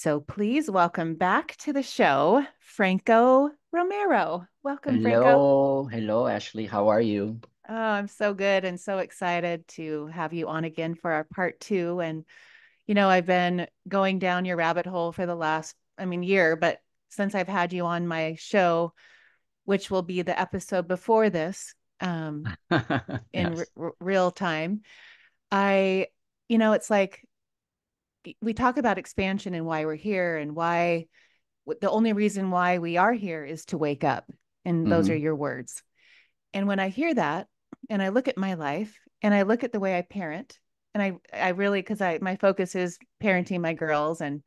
So please welcome back to the show, Franco Romero. Welcome, Franco. Hello, Ashley. How are you? Oh, I'm so good and so excited to have you on again for our part two. And, I've been going down your rabbit hole for the last, year, but since I've had you on my show, which will be the episode before this, in Yes. real time, I, it's like we talk about expansion and why we're here and why the only reason why we are here is to wake up. And those are Hmm. your words. And when I hear that and I look at my life and I look at the way I parent, and I really, because my focus is parenting my girls and,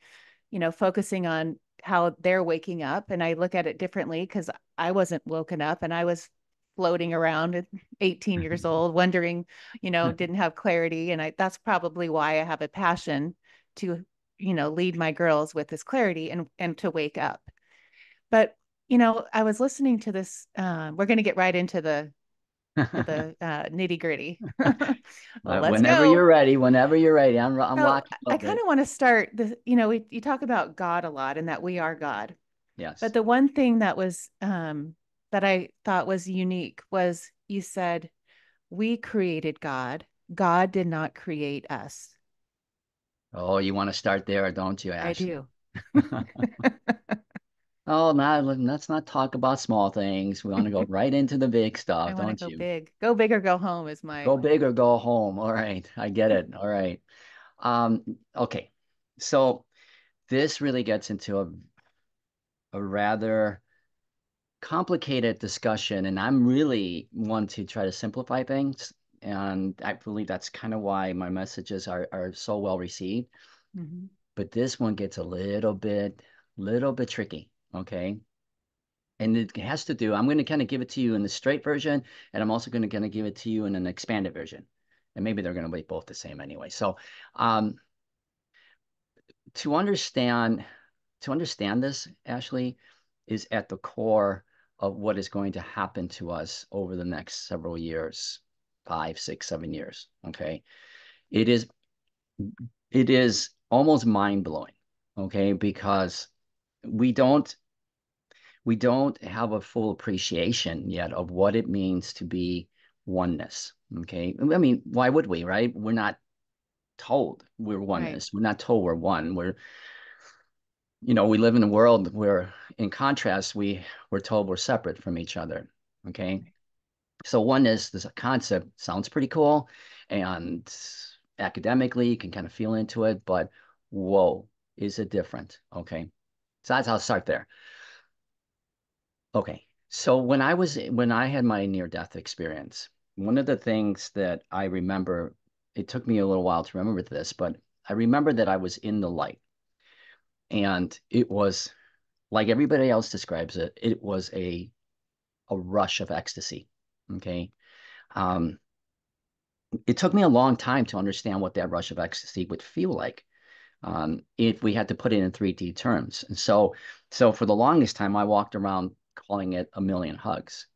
focusing on how they're waking up. And I look at it differently because I wasn't woken up and I was floating around at 18 years old, wondering, didn't have clarity. And that's probably why I have a passion to, lead my girls with this clarity and to wake up. But I was listening to this. We're going to get right into the nitty gritty. Well, let's go. Whenever you're ready, I'm So locked I and kind loaded. of want to start the. You talk about God a lot and that we are God. But Yes. the one thing that was that I thought was unique was you said we created God. God did not create us. Oh, you want to start there, don't you, I Ashley? do. Oh, now let's not talk about small things. We want to go right into the big I stuff, want to don't go you? big. Go big or go home is my. Go big or go home. All right, I get it. All right. Okay. So this really gets into a rather complicated discussion, and I'm really want to try to simplify things. And I believe that's kind of why my messages are so well received. Mhm. But this one gets a little bit tricky. Okay. And it has to do, I'm going to kind of give it to you in the straight version, and I'm also going to kind of give it to you in an expanded version. And maybe they're going to be both the same anyway. So um, to understand to understand this, Ashley, is at the core of what is going to happen to us over the next several years, 5, 6, 7 years. Okay. It is it is almost mind-blowing, okay, because we don't we don't have a full appreciation yet of what it means to be oneness. Okay. I mean, why would we, right? We're not told we're Right. oneness. We're not told we're one. We live in a world where, in contrast, we're told we're separate from each other. Okay. So oneness, this concept sounds pretty cool, and academically you can kind of feel into it, but whoa, is it different? Okay. So that's how I'll start there. Okay. So when I had my near-death experience, one of the things that I remember, it took me a little while to remember this, but I remember that I was in the light, and it was like everybody else describes it, it was a rush of ecstasy. Okay. Um, it took me a long time to understand what that rush of ecstasy would feel like, if we had to put it in 3D terms. And so for the longest time, I walked around calling it a million hugs.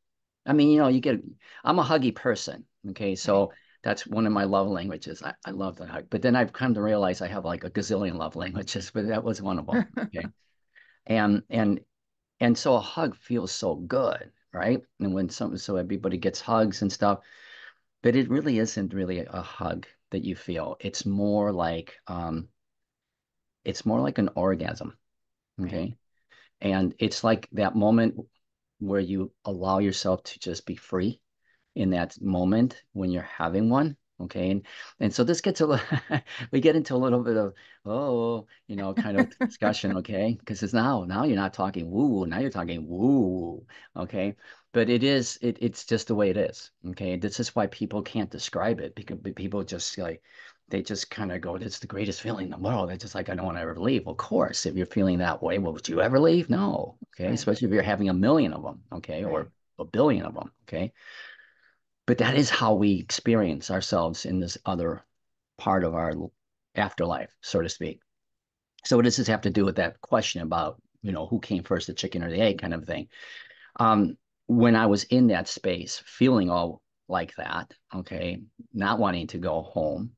I mean, I'm a huggy person. Okay. Right. So that's one of my love languages. I love to hug. But then I've come to realize I have like a gazillion love languages, but that was one of them. Okay. And, and And so a hug feels so good, right? And so everybody gets hugs and stuff, but it really isn't really a hug that you feel. It's more like an orgasm, Right. okay? And it's like that moment where you allow yourself to just be free in that moment when you're having one. Okay. And so this gets we get into a little bit of, kind of discussion. Okay. Because it's now you're not talking woo. Now you're talking woo. Okay. But it's just the way it is. Okay. This is why people can't describe it, because people just like, they just kind of go, it's the greatest feeling in the world. It's just like, I don't want to ever leave. Of course, if you're feeling that way, well, would you ever leave? No. Okay. Right. Especially if you're having a million of them. Okay. Right. Or a billion of them. Okay. But that is how we experience ourselves in this other part of our afterlife, so to speak. So what does this have to do with that question about, who came first, the chicken or the egg kind of thing? Um, when I was in that space, feeling all like that, okay, not wanting to go home,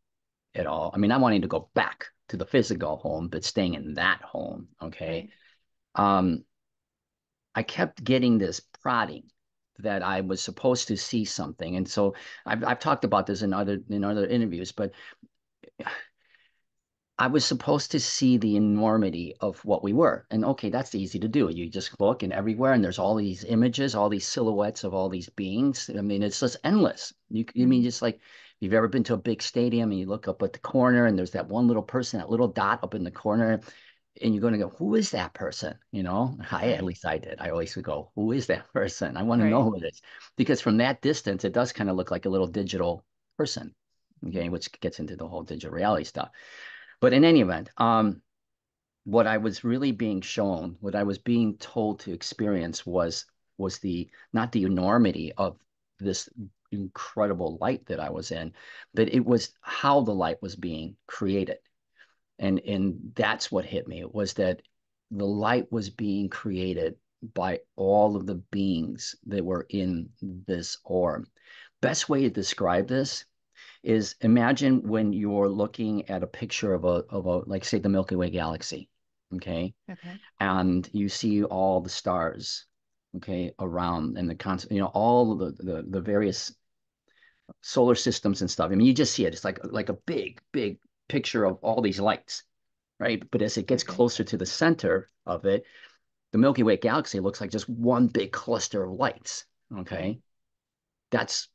at all. I mean, not wanting to go back to the physical home, but staying in that home. Okay. Right. Um, I kept getting this prodding that I was supposed to see something. And so I've talked about this in other interviews, but I was supposed to see the enormity of what we were. And okay, that's easy to do. You just look and everywhere, and there's all these images, all these silhouettes of all these beings. I mean, it's just endless. You mean Mm-hmm. just like you've ever been to a big stadium and you look up at the corner and there's that one little person, that little dot up in the corner, and you're going to go, who is that person? You know, at Right. least I did. I always would go, who is that person? I want to know Right. who it is. Because from that distance, it does kind of look like a little digital person. Okay, which gets into the whole digital reality stuff. But in any event, what I was really being shown, what I was being told to experience was the not the enormity of this incredible light that I was in, but it was how the light was being created. And that's what hit me. It was that the light was being created by all of the beings that were in this orb. Best way to describe this is imagine when you're looking at a picture of a like say the Milky Way galaxy, okay, Okay. and you see all the stars, okay, around and the constant, you know, all of the various solar systems and stuff. I mean, you just see it. It's like a big picture of all these lights, right? But as it gets Okay. closer to the center of it, the Milky Way galaxy looks like just one big cluster of lights. Right. Okay, that's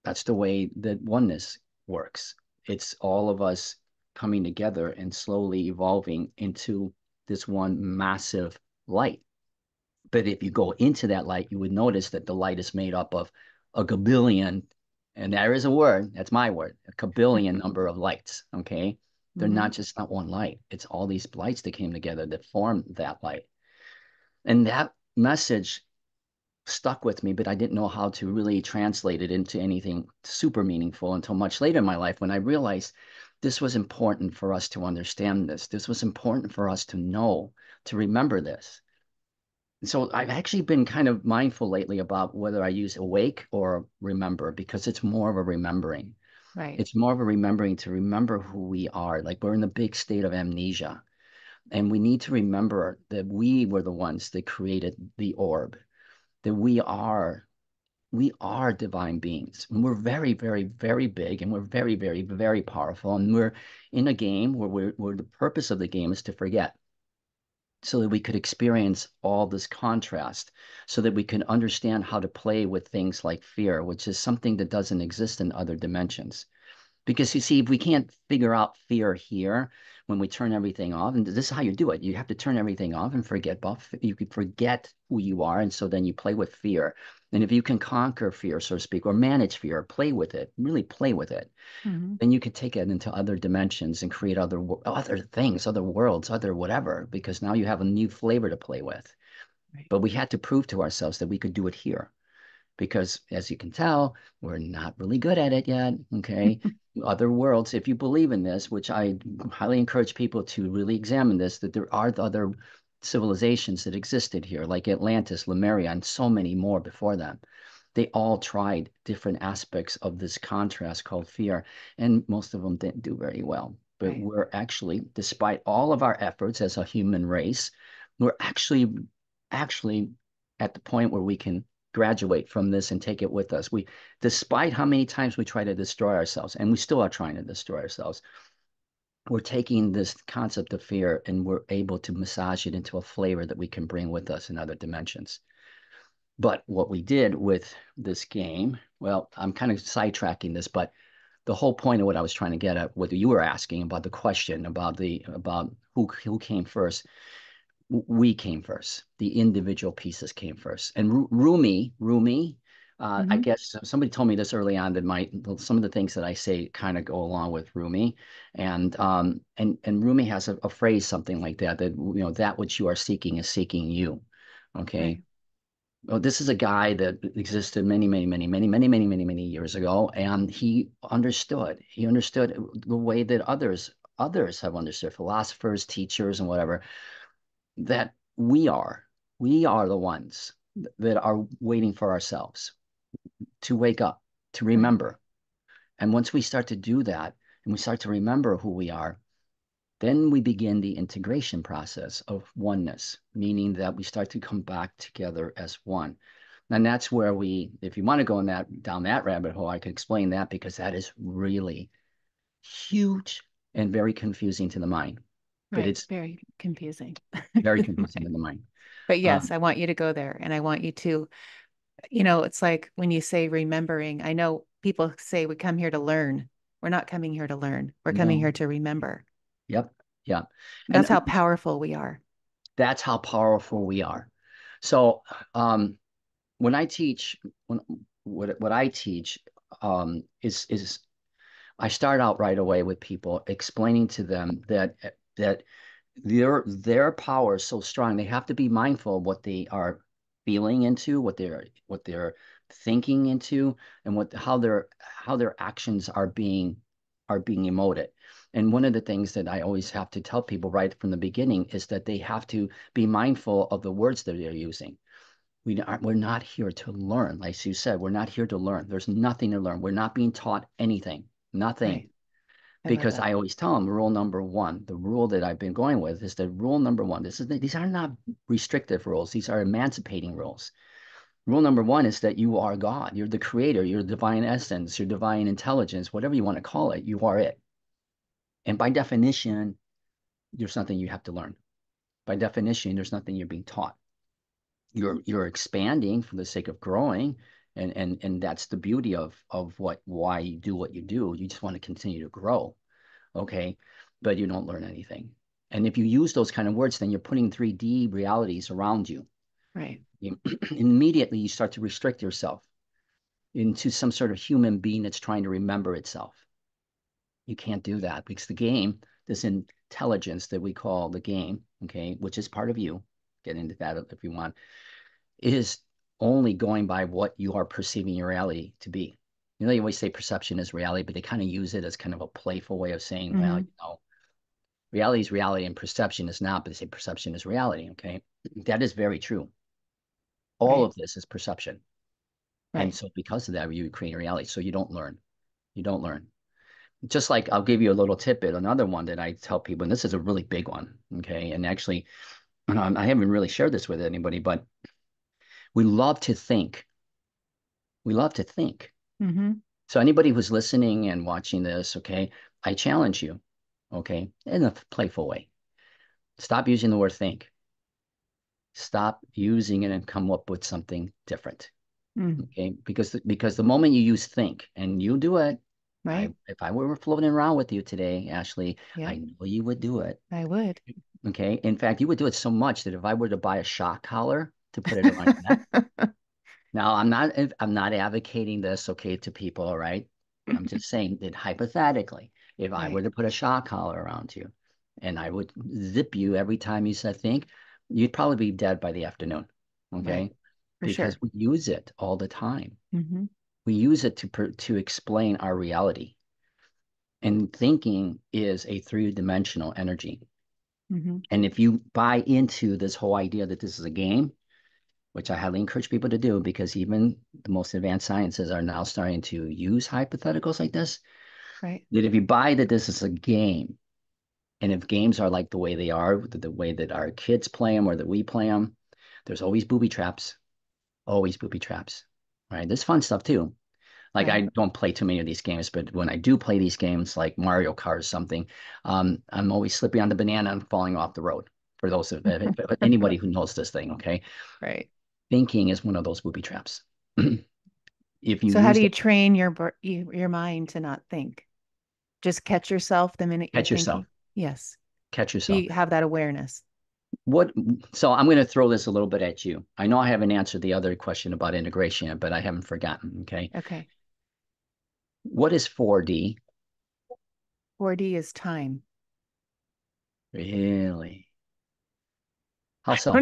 that's the way that oneness works. It's all of us coming together and slowly evolving into this one massive light. But if you go into that light, you would notice that the light is made up of a gabillion, and there is a word, that's my word, a gabillion number of lights. Okay. They're Mm-hmm. not one light. It's all these lights that came together that formed that light. And that message stuck with me, but I didn't know how to really translate it into anything super meaningful until much later in my life when I realized this was important for us to understand this. This was important for us to know, to remember this. And so I've actually been kind of mindful lately about whether I use awake or remember because it's more of a remembering. Right. It's more of a remembering to remember who we are. Like we're in the big state of amnesia. And we need to remember that we were the ones that created the orb, that we are divine beings. And we're very big and we're very powerful. And we're in a game where the purpose of the game is to forget so that we could experience all this contrast, so that we can understand how to play with things like fear, which is something that doesn't exist in other dimensions. Because you see, if we can't figure out fear here when we turn everything off, and this is how you do it, you have to turn everything off and forget about, you could forget who you are. And so then you play with fear. And if you can conquer fear, so to speak, or manage fear, play with it, really play with it, Mm-hmm. then you could take it into other dimensions and create other things, other worlds, other whatever, because now you have a new flavor to play with. Right. But we had to prove to ourselves that we could do it here because as you can tell, we're not really good at it yet. Okay. Other worlds, if you believe in this, which I highly encourage people to really examine this, that there are other civilizations that existed here, like Atlantis, Lemuria, and so many more before them. They all tried different aspects of this contrast called fear, and most of them didn't do very well. But Right. we're actually, despite all of our efforts as a human race, we're actually at the point where we can graduate from this and take it with us. We, despite how many times we try to destroy ourselves, and we still are trying to destroy ourselves, we're taking this concept of fear and we're able to massage it into a flavor that we can bring with us in other dimensions. But what we did with this game, well, I'm kind of sidetracking this, but the whole point of what I was trying to get at, what you were asking about the question about who came first, we came first. The individual pieces came first. And Rumi, I Mm-hmm. guess somebody told me this early on that some of the things that I say kind of go along with Rumi, and Rumi has a phrase something like that that which you are seeking is seeking you. Okay. Right. Well, this is a guy that existed many years ago, and he understood. He understood the way that others have understood, philosophers, teachers, and whatever that we are the ones that are waiting for ourselves to wake up, to Right. remember. And once we start to do that, and we start to remember who we are, then we begin the integration process of oneness, meaning that we start to come back together as one. And that's where we, if you want to go in that down that rabbit hole, I could explain that because that is really huge and very confusing to the mind. But Right. it's Very confusing. very confusing to the mind. But yes, Um, I want you to go there and I want you to, it's like when you say remembering, I know people say we come here to learn. We're not coming here to learn. We're coming no, here to remember. yep, yeah, and That's how powerful we are. that's how powerful we are. So when I teach, when what I teach is I start out right away with people explaining to them that their power is so strong. They have to be mindful of what they are feeling into, what they're thinking into, and what how their actions are being emoted. And one of the things that I always have to tell people right from the beginning is that they have to be mindful of the words that they're using. We're not here to learn. Like you said, we're not here to learn. There's nothing to learn. We're not being taught anything. Nothing. Right. I love Because that. I always tell them rule number one, the rule that I've been going with is that rule number one, these are not restrictive rules. These are emancipating rules. Rule number one is that you are God. You're the creator. You're divine essence, your divine intelligence, whatever you want to call it. You are it. And by definition, there's nothing you have to learn. By definition, there's nothing you're being taught. You're expanding for the sake of growing, and that's the beauty of why you do what you do. You just want to continue to grow, okay? But you don't learn anything. And if you use those kind of words, then you're putting 3D realities around you. Right. You immediately you start to restrict yourself into some sort of human being that's trying to remember itself. You can't do that because the game, this intelligence that we call the game, okay, which is part of you, get into that if you want, is only going by what you are perceiving your reality to be. You know, they always say perception is reality, but they kind of use it as kind of a playful way of saying, well, Mm-hmm. reality is reality and perception is not, but they say perception is reality. Okay. That is very true. All Right. of this is perception. And Right. so because of that, you create a reality. So you don't learn. You don't learn. Just like I'll give you a little tidbit, another one that I tell people, and this is a really big one. Okay. And actually, I haven't really shared this with anybody, but we love to think. We love to think. Mm-hmm. So anybody who's listening and watching this, okay, I challenge you, okay, in a playful way. Stop using the word think. Stop using it and come up with something different. Mm. Okay, because the moment you use think and you do it, I Right. if I were floating around with you today, Ashley, Yep. I know you would do it. I would. Okay, in fact, you would do it so much that if I were to buy a shock collar to put it around your neck. Now, I'm not advocating this, okay, to people, all right? I'm just saying that hypothetically, if I were Right. to put a shock collar around you and I would zip you every time you said think, you'd probably be dead by the afternoon, Right. okay? For Because sure. we use it all the time. Mm-hmm. We use it to explain our reality. And thinking is a three-dimensional energy. Mm-hmm. And if you buy into this whole idea that this is a game, which I highly encourage people to do because even the most advanced sciences are now starting to use hypotheticals like this. Right. That if you buy that this is a game, and if games are like the way they are, the way that our kids play them or that we play them, there's always booby traps, always booby traps, right? There's fun stuff too. Like I Right. don't play too many of these games, but when I do play these games, like Mario Kart or something, I'm always slipping on the banana and falling off the road. For those of anybody who knows this thing, okay, Right. thinking is one of those booby traps. If you So how do use you it, train your mind to not think? Just catch yourself the minute you're catch yourself, thinking. Yes. catch So yourself. you have that awareness. What? So I'm going to throw this a little bit at you. I know I haven't answered the other question about integration yet, but I haven't forgotten. Okay. Okay. What is 4D? 4D is time. Really? How so?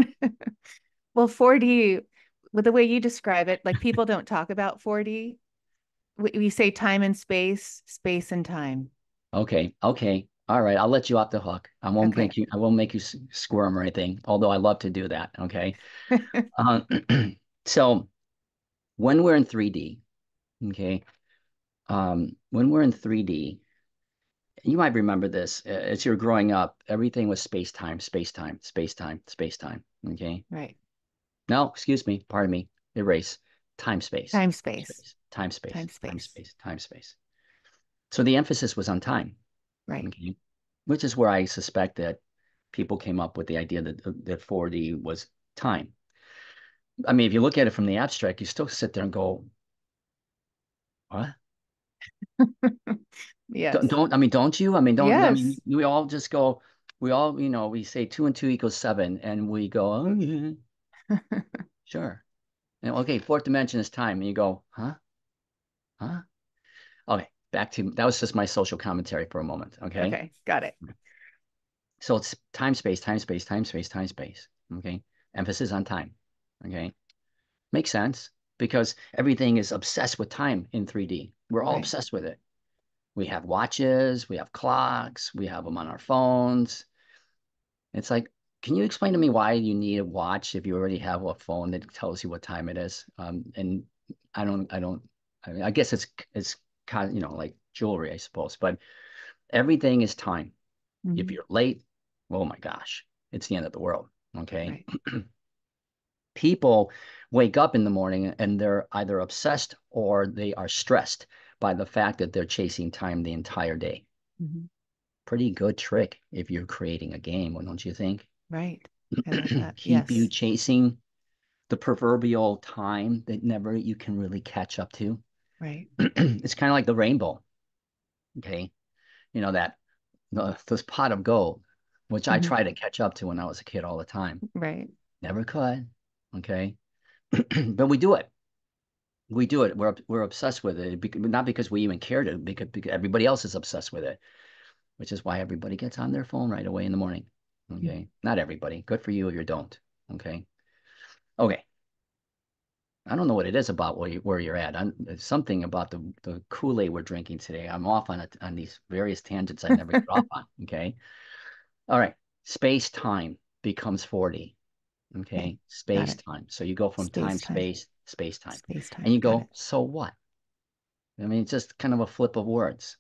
Well, 4D, with the way you describe it, like people don't talk about 4D. We say time and space, space and time. Okay. Okay. All right. I'll let you off the hook. Okay. I won't make you squirm or anything, although I love to do that. Okay. Um, so when we're in 3D, okay, when we're in 3D, You might remember this as you're growing up, everything was space time, space time, space time, space time. Okay. Right. No, excuse me, pardon me, erase. Time, space, Time, time, space. space, time, space, Time, time, space. space, time, space. So the emphasis was on time. Right. Okay. Which is where I suspect that people came up with the idea that 4D was time. I mean, if you look at it from the abstract, you still sit there and go, what? Yes. I mean, don't you? I mean, don't, I mean, Yes. we all just go, we all, we say two and two equals seven, and we go, oh, yeah, sure. And okay, fourth dimension is time. And you go, huh? Huh? Okay, back to that was just my social commentary for a moment. Okay. Okay. Got it. So it's time, space, time, space, time, space, time, space. Okay. Emphasis on time. Okay. Makes sense because everything is obsessed with time in 3D. We're all Right. obsessed with it. We have watches, we have clocks, we have them on our phones. It's like, can you explain to me why you need a watch if you already have a phone that tells you what time it is? And I don't, I mean, I guess it's kind of, like jewelry, I suppose, but everything is time. If Hmm. you're late, oh my gosh, it's the end of the world. Okay. Right. People wake up in the morning and they're either obsessed or they are stressed by the fact that they're chasing time the entire day. Hmm. Pretty good trick if you're creating a game, don't you think? Right. I like that. Keep you Yes. chasing the proverbial time that never you can really catch up to. Right. It's kind of like the rainbow. Okay. That this pot of gold, which I Hmm. try to catch up to when I was a kid all the time. Right. Never could. Okay. But we do it. We do it. We're obsessed with it, not because we even care to, because everybody else is obsessed with it, which is why everybody gets on their phone right away in the morning. Okay, not everybody. Good for you if you don't. Okay, okay. I don't know what it is about where you're at. It's something about the Kool-Aid we're drinking today. I'm off on these various tangents I never get off on. Okay, all right. Space time becomes 4D. Okay. Okay, Got space it. time. So you go from time, Space time. space, space time, Space and time. you Got go. it. So what? I mean, it's just kind of a flip of words.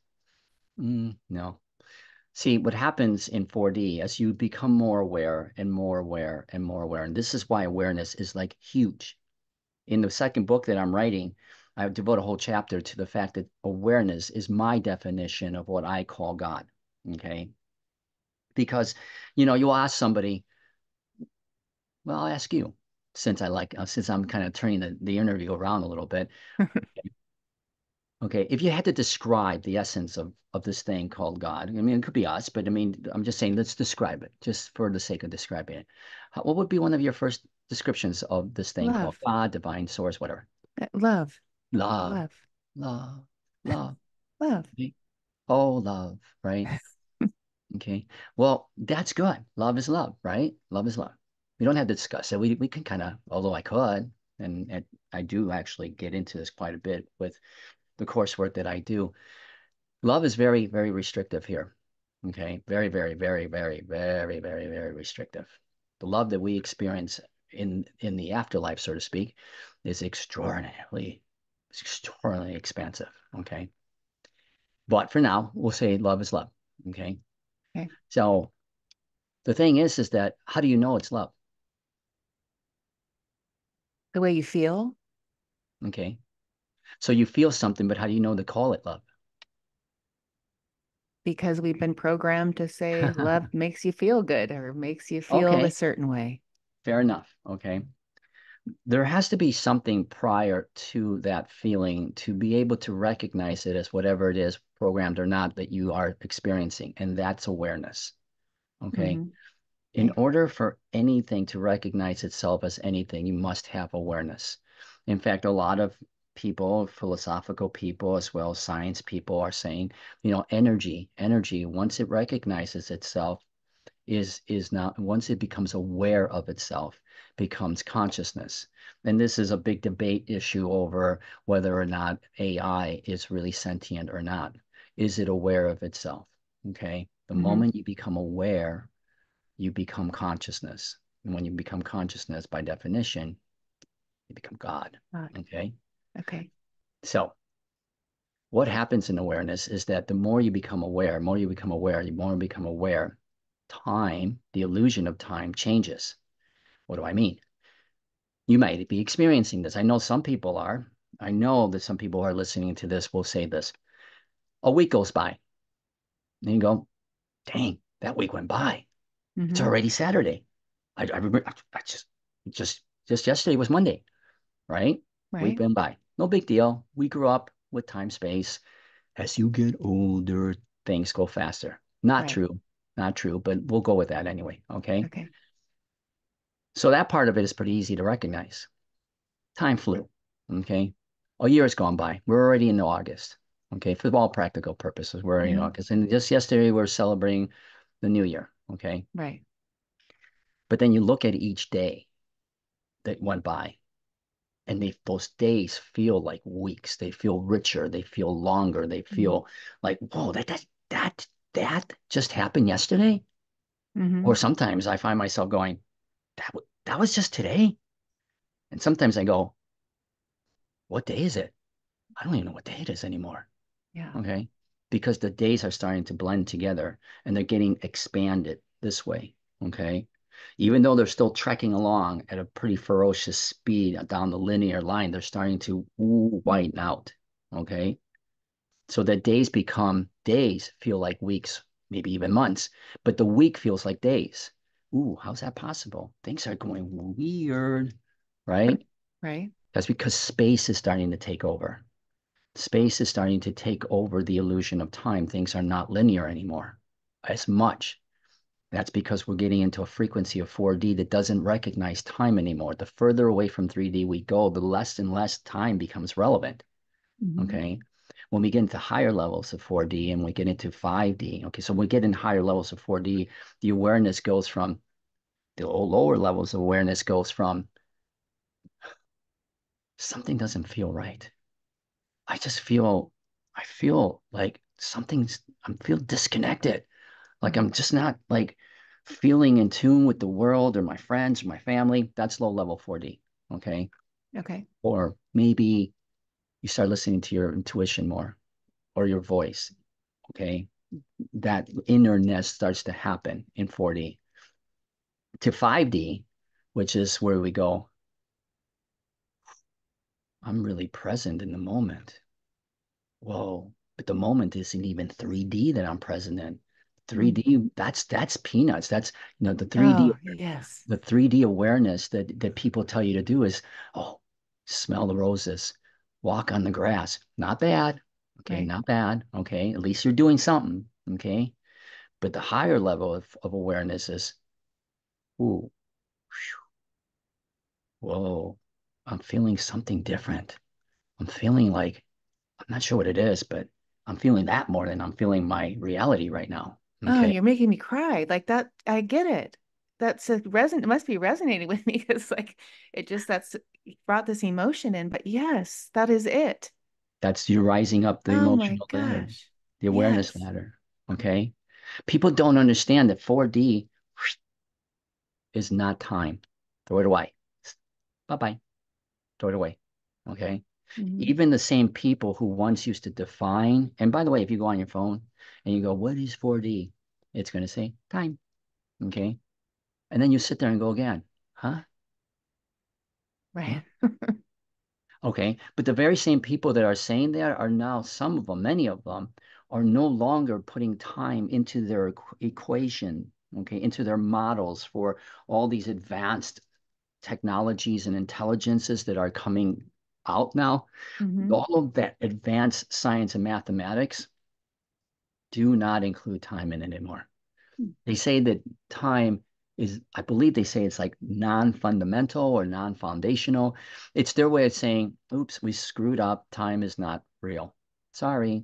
No. See, what happens in 4D as you become more aware and more aware and more aware, and this is why awareness is like huge. In the second book that I'm writing, I devote a whole chapter to the fact that awareness is my definition of what I call God. Okay. Because, you'll ask somebody, well, I'll ask you, since I'm kind of turning the interview around a little bit. Okay, if you had to describe the essence of this thing called God, I mean, it could be us, but I mean, I'm just saying, let's describe it, just for the sake of describing it. What would be one of your first descriptions of this thing called Love. God, divine source, whatever? Love. Love, Love. love, love. Love. Okay. Oh, love, right? Okay. Well, that's good. Love is love, right? Love is love. We don't have to discuss it. We can kind of, although I could, and I do actually get into this quite a bit with the coursework that I do. Love is very, very restrictive here. Okay. Very, very, very, very, very, very, very restrictive. The love that we experience in the afterlife, so to speak, is extraordinarily expansive. Okay. But for now, we'll say love is love. Okay. Okay. So the thing is that how do you know it's love? The way you feel, Okay. So you feel something, but how do you know to call it love? because we've been programmed to say love makes you feel good or makes you feel a Okay. certain way. Fair enough. Okay. There has to be something prior to that feeling to be able to recognize it as whatever it is, programmed or not, that you are experiencing, and that's awareness. Okay. Hmm. In Okay. order for anything to recognize itself as anything, you must have awareness. In fact, a lot of people, philosophical people, as well as science people, are saying, energy, once it recognizes itself, is now once it becomes aware of itself becomes consciousness. And this is a big debate issue over whether or not AI is really sentient or not. Is it aware of itself? Okay, the Hmm. moment you become aware, you become consciousness, and when you become consciousness, by definition, you become God. God. Okay, Okay. so what happens in awareness is that the more you become aware, the more you become aware, the more you become aware, time, the illusion of time changes. What do I mean? You might be experiencing this. I know some people are. I know that some people who are listening to this will say this. A week goes by, and you go, dang, that week went by. It's Mm-hmm. already Saturday. I remember just yesterday was Monday, right? Week Right. went by. No big deal. We grew up with time, space. As you get older, things go faster. Not Right. true. Not true, but we'll go with that anyway. Okay. Okay. So that part of it is pretty easy to recognize. Time flew. Okay. A year has gone by. We're already in August. Okay. For all practical purposes, we're already in Mm-hmm. August. And just yesterday, we are celebrating the new year. Okay. Right. But then you look at each day that went by, and those days feel like weeks. They feel richer. They feel longer. They Mm-hmm. feel like, whoa, that just happened yesterday. Mm-hmm. Or sometimes I find myself going, that was just today. And sometimes I go, what day is it? I don't even know what day it is anymore. Yeah. Okay. Because the days are starting to blend together and they're getting expanded this way. Okay. Even though they're still trekking along at a pretty ferocious speed down the linear line, they're starting to widen out. Okay. So that days feel like weeks, maybe even months, but the week feels like days. Ooh, how's that possible? Things are going weird, right? Right. That's because space is starting to take over. Space is starting to take over the illusion of time. Things are not linear anymore as much. That's because we're getting into a frequency of 4D that doesn't recognize time anymore. The further away from 3D we go, the less and less time becomes relevant. Mm-hmm. Okay. When we get into higher levels of 4D and we get into 5D, okay, so when we get in higher levels of 4D, the awareness goes from the lower levels of awareness goes from something doesn't feel right. I just feel, I feel like I feel disconnected. Like Mm-hmm. I'm just not like feeling in tune with the world or my friends or my family. That's low level 4D. Okay. Okay. Or maybe you start listening to your intuition more or your voice. Okay. That innerness starts to happen in 4D to 5D, which is where we go, I'm really present in the moment. Whoa, but the moment isn't even 3D that I'm present in. Mm. 3D, that's peanuts. That's the 3D Oh, yes. the 3D awareness that people tell you to do is, oh, smell the roses, walk on the grass. Not bad. Okay, Right. not bad. Okay, at least you're doing something. Okay. But the higher level of awareness is, ooh, whoa, I'm feeling something different. I'm feeling like, I'm not sure what it is, but I'm feeling that more than I'm feeling my reality right now. Oh, Okay. you're making me cry. Like that, I get it. That's a it must be resonating with me because like it just that's brought this emotion in. But yes, that is it. That's you rising up the Oh my emotional ladder, gosh. the awareness Yes. ladder. Okay. People don't understand that 4D is not time. Throw it away. Bye bye. Throw it away. Okay. Hmm. Even the same people who once used to define, and by the way, if you go on your phone and you go, what is 4D? It's going to say time. Okay. And then you sit there and go again, huh? Huh? Right. Okay. But the very same people that are saying that are now, some of them, many of them, are no longer putting time into their equation, okay, into their models for all these advanced technologies and intelligences that are coming out now. Hmm. All of that advanced science and mathematics do not include time in it anymore. They say that time is, I believe they say it's like non-fundamental or non-foundational. It's their way of saying, oops, we screwed up. Time is not real. Sorry,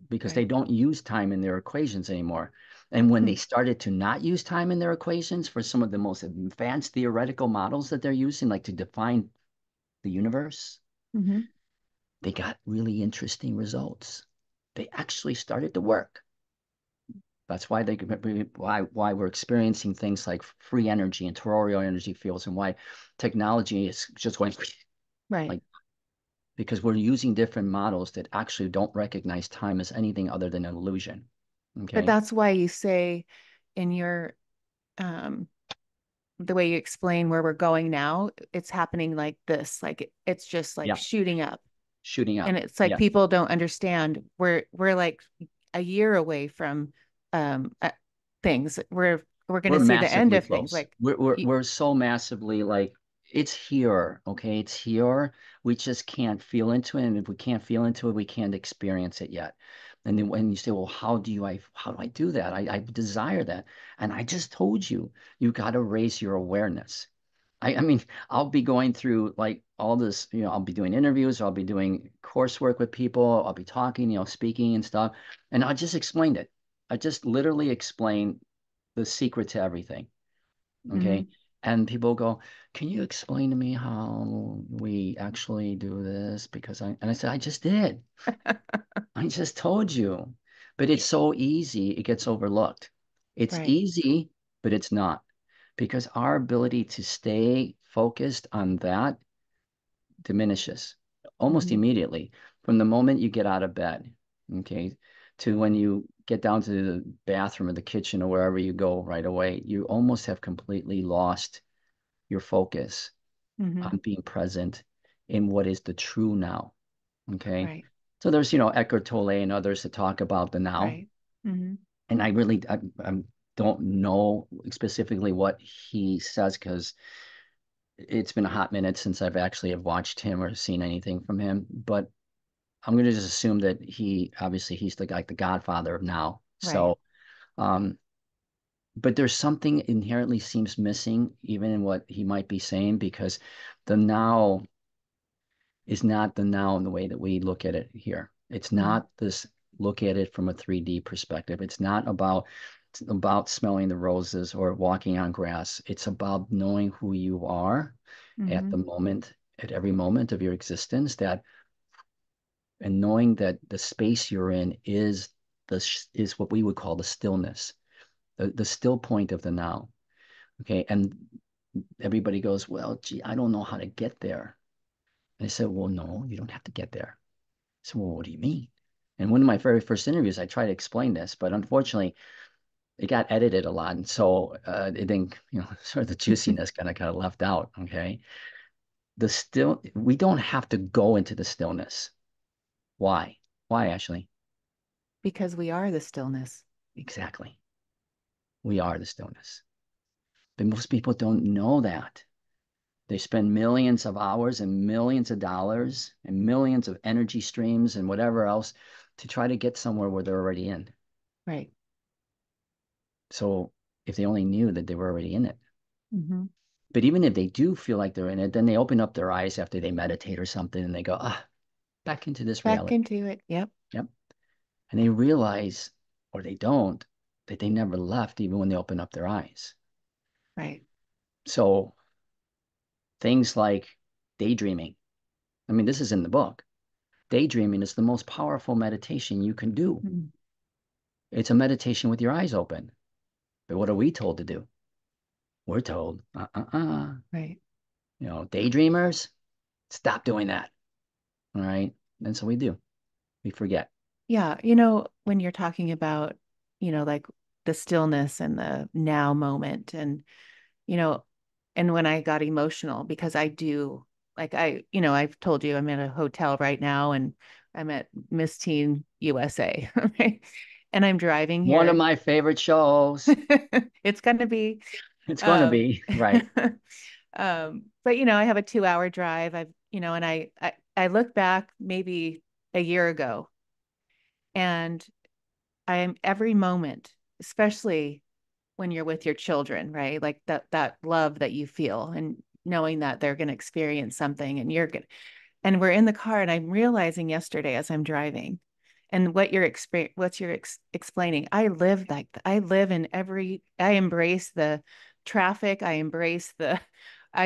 because they Right. don't use time in their equations anymore. And when Hmm. they started to not use time in their equations for some of the most advanced theoretical models that they're using, like to define the universe, Hmm. they got really interesting results. They actually started to work. That's why why we're experiencing things like free energy and toroidal energy fields, and why technology is just going Right. like because we're using different models that actually don't recognize time as anything other than an illusion. But Okay. that's why you say in your um the way you explain where we're going now, it's happening like this. Like it's just like Yeah. shooting up. Shooting And up. it's like Yes. people don't understand. We're like a year away from um uh, things. We're going We're to see the end massively of things. close. Like We're so massively like it's here, okay? It's here. We just can't feel into it, and if we can't feel into it, we can't experience it yet. And then when you say, "Well, how do I do that? I desire that," and I just told you, you got to raise your awareness. I mean, I'll be going through like all this, I'll be doing interviews, I'll be doing coursework with people, I'll be talking, speaking and stuff, and I just explained it. I just literally explained the secret to everything. mm-hmm. Okay. And people go, can you explain to me how we actually do this? And I said, I just did. I just told you. But it's so easy, it gets overlooked. It's Right. easy, but it's not. Because our ability to stay focused on that diminishes almost Mm-hmm. immediately from the moment you get out of bed, okay, to when you get down to the bathroom or the kitchen or wherever you go right away. You almost have completely lost your focus Mm-hmm. on being present in what is the true now, okay? Right. So there's, Eckhart Tolle and others that talk about the now, Right. Mm-hmm. and I don't know specifically what he says because it's been a hot minute since I've actually have watched him or seen anything from him, but I'm going to just assume that he's the godfather of now. Right. So, um, but there's something inherently seems missing even in what he might be saying because the now is not the now in the way that we look at it here. It's Mm-hmm. not this look at it from a 3D perspective. It's about smelling the roses or walking on grass. It's about knowing who you are at Mm-hmm. the moment, at every moment of your existence, that and knowing that the space you're in is what we would call the stillness, the still point of the now. Okay. And everybody goes, well, gee, I don't know how to get there. And I said, well, no, you don't have to get there. I said, well, what do you mean? And one of my very first interviews, I tried to explain this, but unfortunately, it got edited a lot. And so it didn't, sort of the juiciness kind of left out. Okay. We don't have to go into the stillness. Why? Why, Ashley? Because we are the stillness. Exactly. We are the stillness. But most people don't know that. They spend millions of hours and millions of dollars and millions of energy streams and whatever else to try to get somewhere where they're already in. Right. So if they only knew that they were already in it. Mm-hmm. But even if they do feel like they're in it, then they open up their eyes after they meditate or something and they go, back into this Back reality. into it. Yep. Yep. And they realize, or they don't, that they never left even when they open up their eyes. Right. So things like daydreaming. I mean, this is in the book. Daydreaming is the most powerful meditation you can do. Mm-hmm. It's a meditation with your eyes open. But what are we told to do? We're told, Right. daydreamers, stop doing that. All right. And so we do. We forget. Yeah. When you're talking about, like the stillness and the now moment you know, and when I got emotional because I do like I've told you I'm in a hotel right now and I'm at Miss Teen USA, right? And I'm driving One of here. my favorite shows. It's gonna be It's going to um be right. but I have a 2 hour drive. And I look back maybe a year ago and I am every moment, especially when you're with your children, right? Like that love that you feel and knowing that they're going to experience something and you're going and we're in the car and I'm realizing yesterday as I'm driving and what you're explaining. I live like I live in I embrace the traffic. I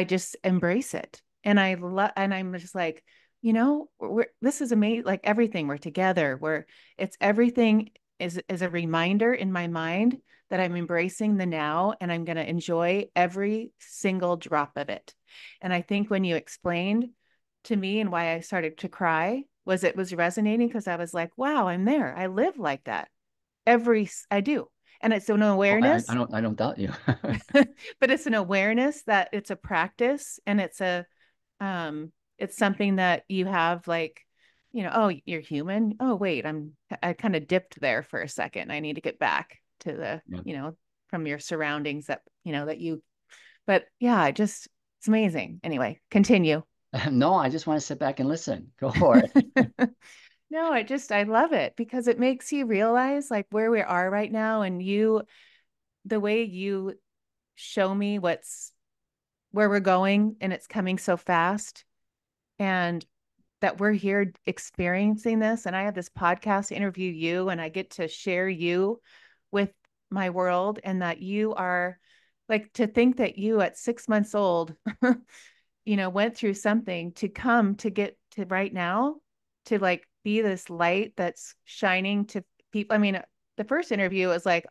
just embrace it. And and I'm just like, this is amazing. Like everything we're together, it's everything is a reminder in my mind that I'm embracing the now and I'm going to enjoy every single drop of it. And I think when you explained to me and why I started to cry was it was resonating because I was like, wow, I'm there. I live like that. I do. And it's an Oh, awareness, I don't doubt you. but it's an awareness that it's a practice and it's something that you have like, oh, you're human. Oh, wait, I kind of dipped there for a second. I need to get back to Yeah. from your surroundings but yeah, it's amazing. Anyway, continue. No, I just want to sit back and listen. Go for it. No, I love it because it makes you realize like where we are right now and the way you show me where we're going and it's coming so fast and that we're here experiencing this. And I have this podcast to interview you and I get to share you with my world and that you are like to think that you at 6 months old, went through something to come to get to right now to like be this light that's shining to people. I mean, the first interview was like,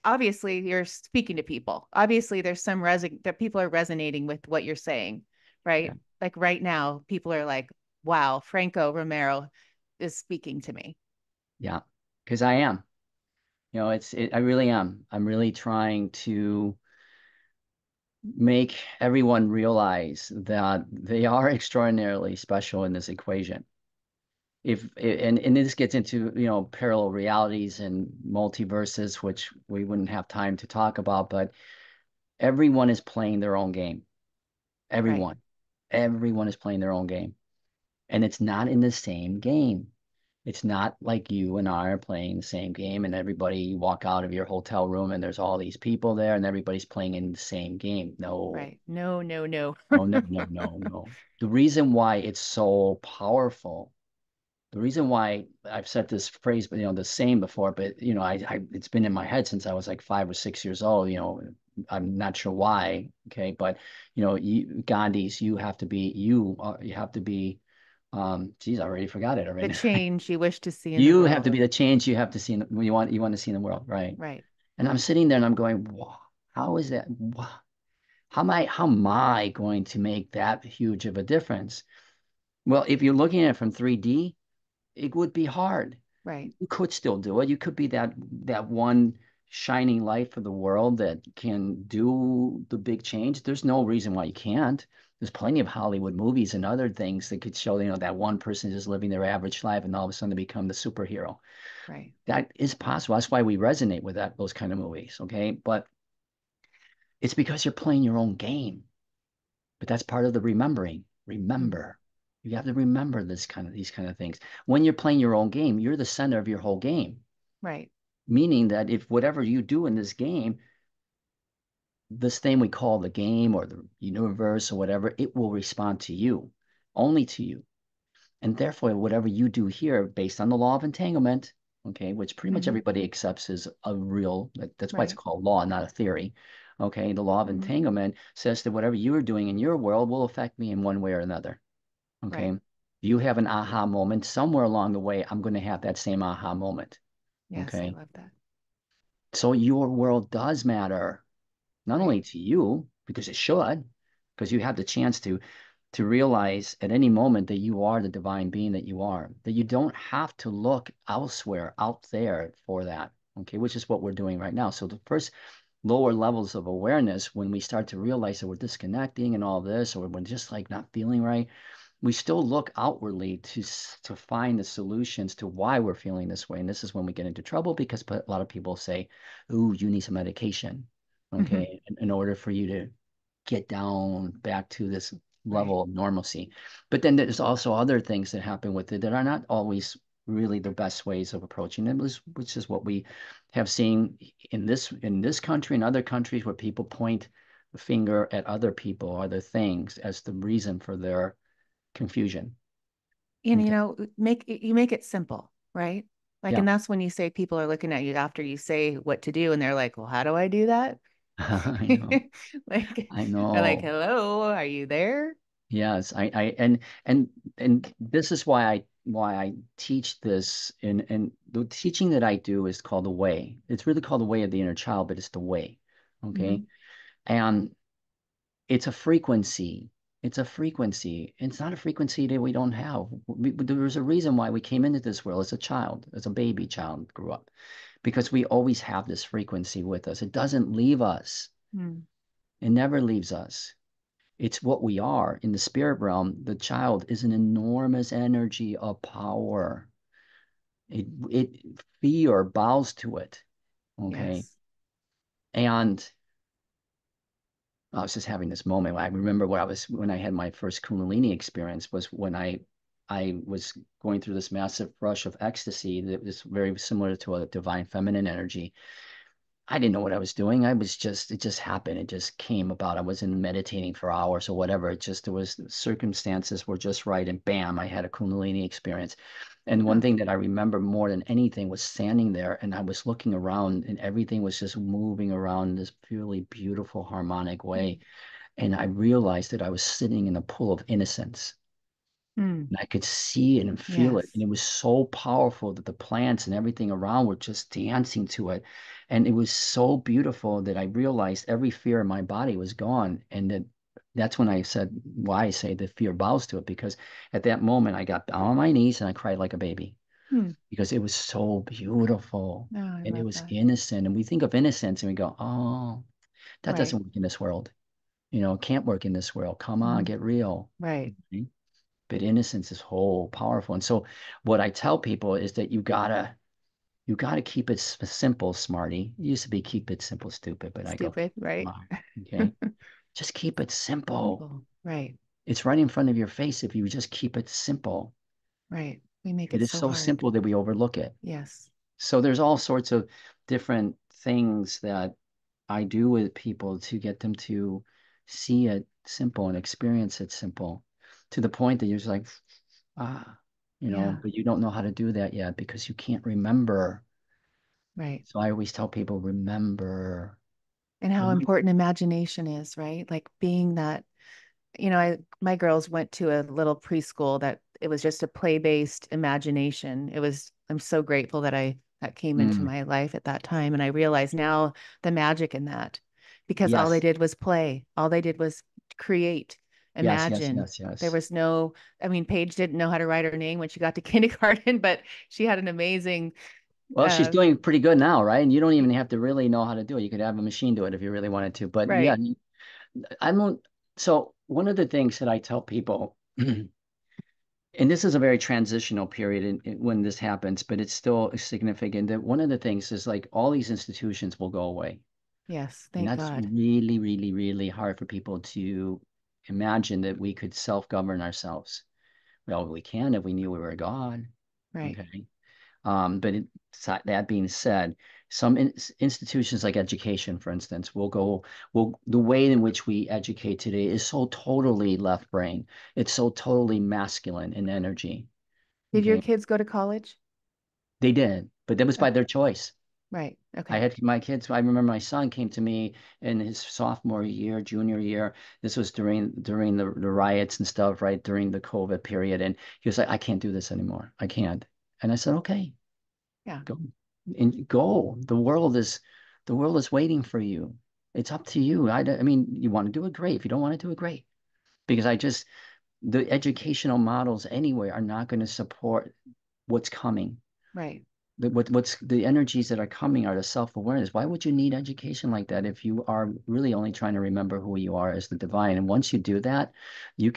obviously you're speaking to people. Obviously there's that people are resonating with what you're saying, Yeah. right? Like right now, people are like, wow, Franco Romero is speaking to me. Yeah. Because I am. I really am. I'm really trying to make everyone realize that they are extraordinarily special in this equation. If and this gets into, parallel realities and multiverses, which we wouldn't have time to talk about, but everyone is playing their own game. Right. Everyone. Everyone is playing their own game. And it's not in the same game. It's not like you and I are playing the same game and everybody you walk out of your hotel room and there's all these people there and everybody's playing in the same game. No, Right. No, no, no. no, no, no, no, no. The reason why it's so powerful, the reason why I've said this phrase, but the same before, but it's been in my head since I was like 5 or 6 years old. I'm not sure why. Okay, but Gandhi's, you have to be. Geez, I already forgot it The already. change you wish to see in the You have world. to be the change you have to see you want to see in the world, right? Right. And I'm sitting there and I'm going, wow, how is that? How am I going to make that huge of a difference? Well, if you're looking at it from 3D, it would be hard. Right. You could still do it. You could be that one shining light for the world that can do the big change. There's no reason why you can't. There's plenty of Hollywood movies and other things that could show, that one person is just living their average life and all of a sudden they become the superhero. Right. That is possible. That's why we resonate with those kind of movies. Okay. But it's because you're playing your own game. But that's part of the remembering. Mm. Remember. You have to remember these kind of things. When you're playing your own game, you're the center of your whole game. Right. Meaning that if whatever you do in this game, this thing we call the game or the universe or whatever, it will respond to you, only to you. And therefore, whatever you do here, based on the law of entanglement, okay, which pretty much Mm-hmm. everybody accepts as a real, that's why it's Right. called law, not a theory. Okay, the law of Mm-hmm. entanglement says that whatever you are doing in your world will affect me in one way or another. Okay, Right. if you have an aha moment somewhere along the way, I'm going to have that same aha moment. Yes, I Okay, love that. so your world does matter not Right. only to you, because it should, because you have the chance to realize at any moment that you are the divine being that you are, that you don't have to look elsewhere out there for that. Okay, which is what we're doing right now. So the first lower levels of awareness, when we start to realize that we're disconnecting and all this, or we're just like not feeling right, we still look outwardly to find the solutions to why we're feeling this way. And this is when we get into trouble because a lot of people say, "Ooh, you need some medication." Mm-hmm. Okay, in order for you to get down back to this Right. level of normalcy. But then there's also other things that happen with it that are not always really the best ways of approaching it, which is what we have seen in this country and other countries where people point the finger at other people, other things as the reason for their confusion. And Okay. make it simple, right? Like, Yeah. and that's when you say people are looking at you after you say what to do, and they're like, "Well, how do I do that?" I know. Like, I they're like, know. "Hello, are you there?" Yes, and this is why I teach this and the teaching that I do is called the way. It's really called the way of the inner child, but it's the way. Mm-hmm. Okay. And it's a frequency. It's a frequency. It's not a frequency that we don't have. There's a reason why we came into this world as a child, as a baby child, grew up, because we always have this frequency with us. It doesn't leave us. Mm. It never leaves us. It's what we are in the spirit realm. The child is an enormous energy of power. It fear bows to it. Okay. Yes. And I was just having this moment. I remember when I had my first Kundalini experience was when I was going through this massive rush of ecstasy that was very similar to a divine feminine energy. I didn't know what I was doing. It just happened. It just came about. I wasn't meditating for hours or whatever. There was circumstances were just right. And bam, I had a Kundalini experience. And one Huh. thing that I remember more than anything was standing there and I was looking around and everything was just moving around in this purely beautiful harmonic way. Mm. And I realized that I was sitting in a pool of innocence. Mm. And I could see it and feel it. Yes. And it was so powerful that the plants and everything around were just dancing to it. And it was so beautiful that I realized every fear in my body was gone. And that's when I said why I say the fear bows to it, because at that moment I got down on my knees and I cried like a baby Hmm. because it was so beautiful Oh, I and it love was that. innocent. And we think of innocence and we go, oh, that Right. doesn't work in this world. It can't work in this world. Come on, Mhm. get real. Right. Okay? But innocence is whole powerful. And so what I tell people is that you gotta keep it simple, smarty. It used to be keep it simple, stupid, but I go, Stupid, come right? on, okay? Just keep it simple. Simple. Right. It's right in front of your face if you just keep it simple. Right. We make It it is so so hard. simple that we overlook it. Yes. So there's all sorts of different things that I do with people to get them to see it simple and experience it simple to the point that you're just like, ah, Yeah. but you don't know how to do that yet because you can't remember. Right. So I always tell people, remember, And how remember. important imagination is, right? Like being that, my girls went to a little preschool that it was just a play-based imagination. I'm so grateful that came into Mm, my life at that time. And I realize now the magic in that because all they yes, did was play. All they did was create, yes, yes, imagine. yes, There yes. was no, I mean, Paige didn't know how to write her name when she got to kindergarten, but she had an amazing, Well, she's uh, doing pretty good now, right? And you don't even have to really know how to do it. You could have a machine do it if you really wanted to. But yeah, right. I don't. So one of the things that I tell people, and this is a very transitional period when this happens, but it's still significant that one of the things is like all these institutions will go away. Yes. And Thank that's God. really, really, really hard for people to imagine that we could self-govern ourselves. Well, we can if we knew we were God. Right. Okay. That being said, some institutions like education, for instance, the way in which we educate today is so totally left brain. It's so totally masculine in energy. Did your Okay. kids go to college? They did, but that was by Okay. their choice. Right. I Okay. had my kids. I remember my son came to me in his sophomore year, junior year. This was during the riots and stuff, right? During the COVID period. And he was like, I can't do this anymore. I can't. And I said, okay, Yeah. go and go. The world is waiting for you. It's up to you. I mean, you want to do it, great. If you don't want to do it, great. Because the educational models anyway are not going to support what's coming. Right. What's the energies that are coming are the self-awareness. Why would you need education like that if you are really only trying to remember who you are as the divine? And once you do that, you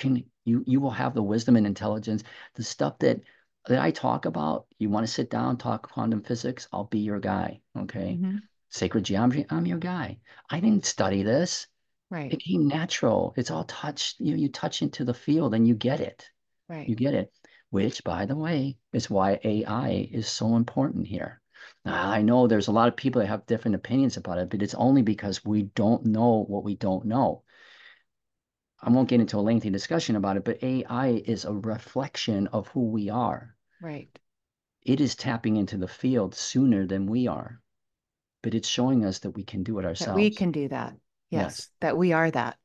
will have the wisdom and intelligence. The stuff that I talk about, you want to sit down, talk quantum physics, I'll be your guy. Okay. Hmm. Sacred geometry, I'm your guy. I didn't study this. Right. It came natural. It's all touched. You touch into the field and you get it. Right. You get it, which, by the way, is why AI is so important here. Now, I know there's a lot of people that have different opinions about it, but it's only because we don't know what we don't know. I won't get into a lengthy discussion about it, but AI is a reflection of who we are. Right. It is tapping into the field sooner than we are, but it's showing us that we can do it That we ourselves. can do that. Yes. Yes. That we are that.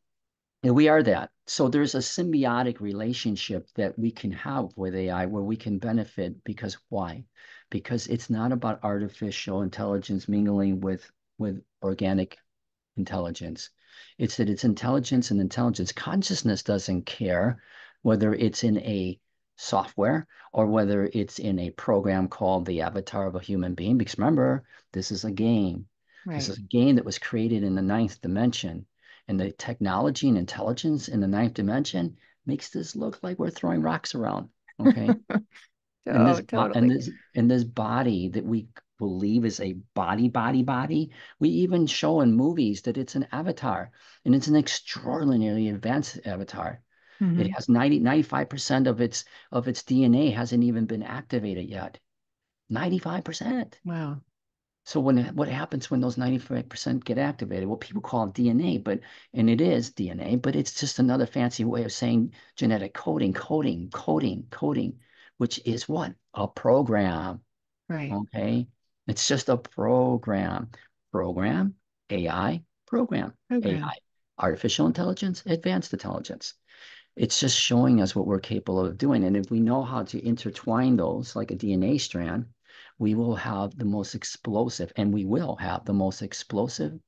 And we are that. So there's a symbiotic relationship that we can have with AI where we can benefit because why? Because it's not about artificial intelligence mingling with organic. intelligence. It's that it's intelligence and intelligence. Consciousness doesn't care whether it's in a software or whether it's in a program called the avatar of a human being. Because remember, this is a game. This Right. is a game that was created in the ninth dimension. And the technology and intelligence in the ninth dimension makes this look like we're throwing rocks around. Okay. And Oh, totally. this body that we believe is a body, we even show in movies that it's an avatar, and it's an extraordinarily advanced avatar. It Hmm. has 95% of its DNA hasn't even been activated yet. 95%. Wow. So what happens when those 95% get activated? Well, people call it DNA, and it is DNA, but it's just another fancy way of saying genetic coding, which is what? A program. Right. Okay. It's just a program. Program, AI, program, Program. AI, artificial intelligence, advanced intelligence. It's just showing us what we're capable of doing. And if we know how to intertwine those like a DNA strand, we will have the most explosive, and we will have the most explosive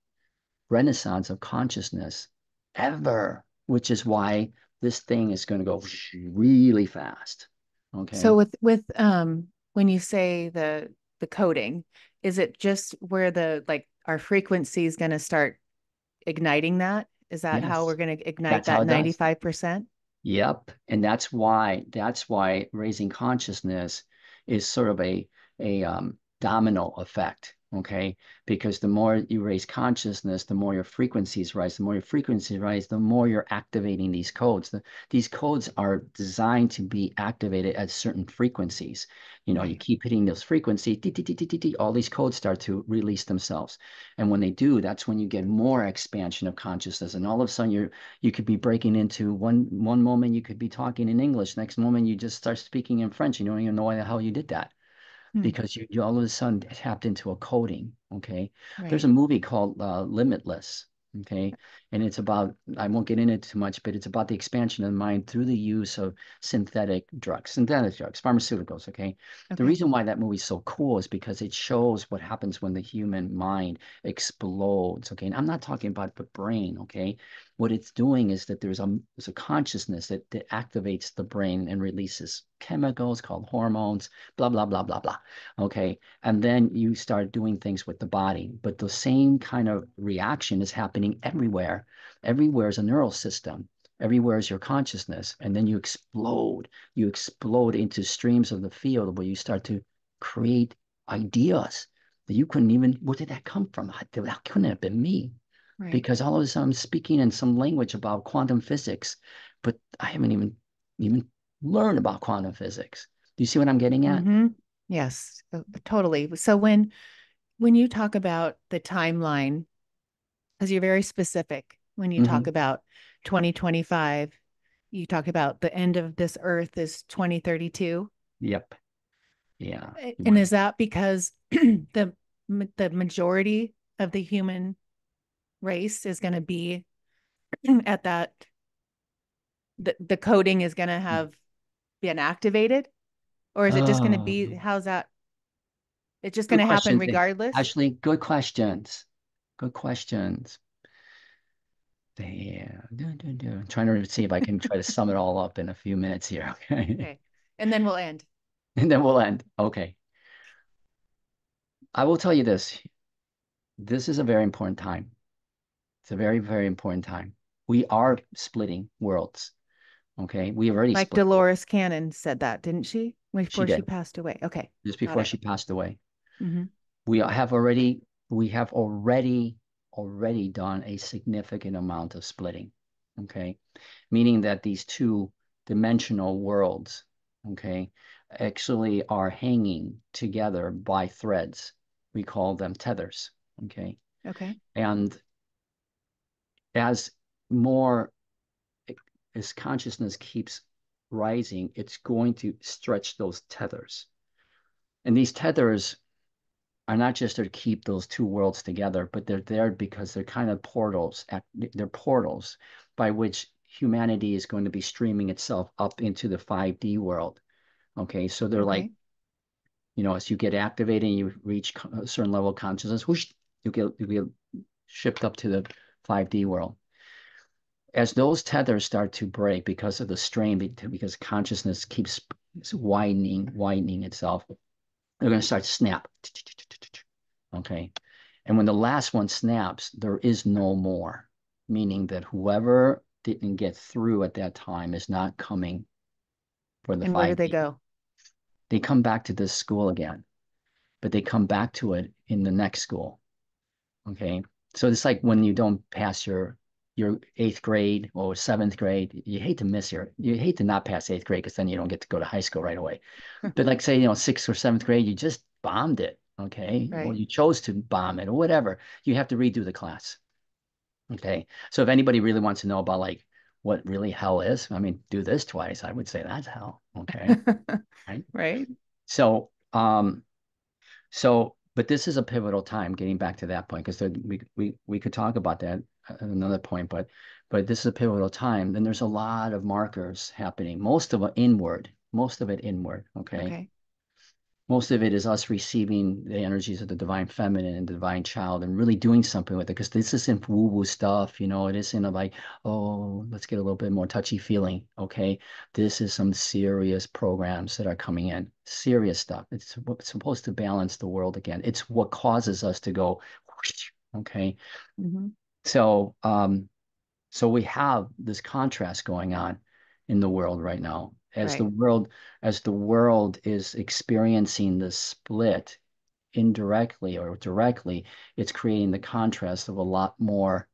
renaissance of consciousness ever, which is why this thing is going to go really fast. So Okay. with when you say the coding, is it just where the like our frequency is going to start igniting that? Is that how we're Yes. going to ignite That's how that it does. 95%? Yep. And that's why raising consciousness is sort of a domino effect. Okay. Because the more you raise consciousness, the more your frequencies rise. The more your frequencies rise, the more you're activating these codes. These codes are designed to be activated at certain frequencies. You Right. keep hitting those frequencies, all these codes start to release themselves. And when they do, that's when you get more expansion of consciousness. And all of a sudden you could be breaking into one moment you could be talking in English, next moment you just start speaking in French. You don't even know why the hell you did that Hmm. because you all of a sudden tapped into a coding. Okay. There's Right. a movie called Limitless. Okay. And it's about, I won't get into it too much, but it's about the expansion of the mind through the use of synthetic drugs, pharmaceuticals. Okay. The Okay. reason why that movie's so cool is because it shows what happens when the human mind explodes. Okay. And I'm not talking about the brain. Okay. What it's doing is that there's a consciousness that activates the brain and releases chemicals called hormones, blah, blah, blah, blah, blah. Okay. And then you start doing things with the body. But the same kind of reaction is happening everywhere. Everywhere is a neural system. Everywhere is your consciousness. And then you explode. You explode into streams of the field where you start to create ideas that you couldn't even, where did that come from? That couldn't have been me. Right. Because all of a sudden I'm speaking in some language about quantum physics, but I haven't even learned about quantum physics. Do you see what I'm getting at? Mm-hmm. Yes, totally. So when you talk about the timeline, because you're very specific when you talk Hmm. about 2025, you talk about the end of this earth is 2032. Yep. Yeah. And Right. is that because the majority of the human race is going to be at that the coding is going to have been activated, or is it just going to be Oh, how's that it's just going good to happen questions. regardless? Ashley, good questions. Good questions. Yeah. I'm trying to see if I can try to sum it all up in a few minutes here. Okay. Okay. And then we'll end. And then we'll end. Okay. I will tell you this. This is a very important time. It's a very, very important time. We are splitting worlds. Okay. We already Like split worlds. Dolores Cannon said that, didn't she? She Before she did passed away. Okay. just Got before it. she passed away. Mm-hmm. We have already done a significant amount of splitting. Okay. Meaning that these two dimensional worlds, okay, actually are hanging together by threads. We call them tethers. Okay. Okay. And as more as consciousness keeps rising, it's going to stretch those tethers. And these tethers are not just to keep those two worlds together, but they're there because they're kind of portals. They're portals by which humanity is going to be streaming itself up into the 5D world. Okay, so they're like, Okay. as you get activated and you reach a certain level of consciousness, whoosh, you get shipped up to the 5D world. As those tethers start to break because of the strain, because consciousness keeps widening itself, they're going to start to snap. Okay. And when the last one snaps, there is no more, meaning that whoever didn't get through at that time is not coming for the And where do they 5D. go? They come back to this school again, but they come back to it in the next school. Okay. So it's like when you don't pass your eighth grade or seventh grade, you hate to not pass eighth grade because then you don't get to go to high school right away. But like say, sixth or seventh grade, you just bombed it. Okay. Or Right. you chose to bomb it or whatever. You have to redo the class. Okay. So if anybody really wants to know about like what really hell is, I mean, do this twice. I would say that's hell. Okay. Right. Right. So, but this is a pivotal time, getting back to that point, because we could talk about that at another point, but this is a pivotal time. Then there's a lot of markers happening, most of it inward, okay? Okay. Most of it is us receiving the energies of the divine feminine and the divine child and really doing something with it, because this isn't woo-woo stuff, it isn't like, oh, let's get a little bit more touchy feeling, okay? This is some serious programs that are coming in, serious stuff. It's supposed to balance the world again. It's what causes us to go, whoosh, okay? Hmm. So, so we have this contrast going on in the world right now. Right. As the world is experiencing the split indirectly or directly, it's creating the contrast of a lot more.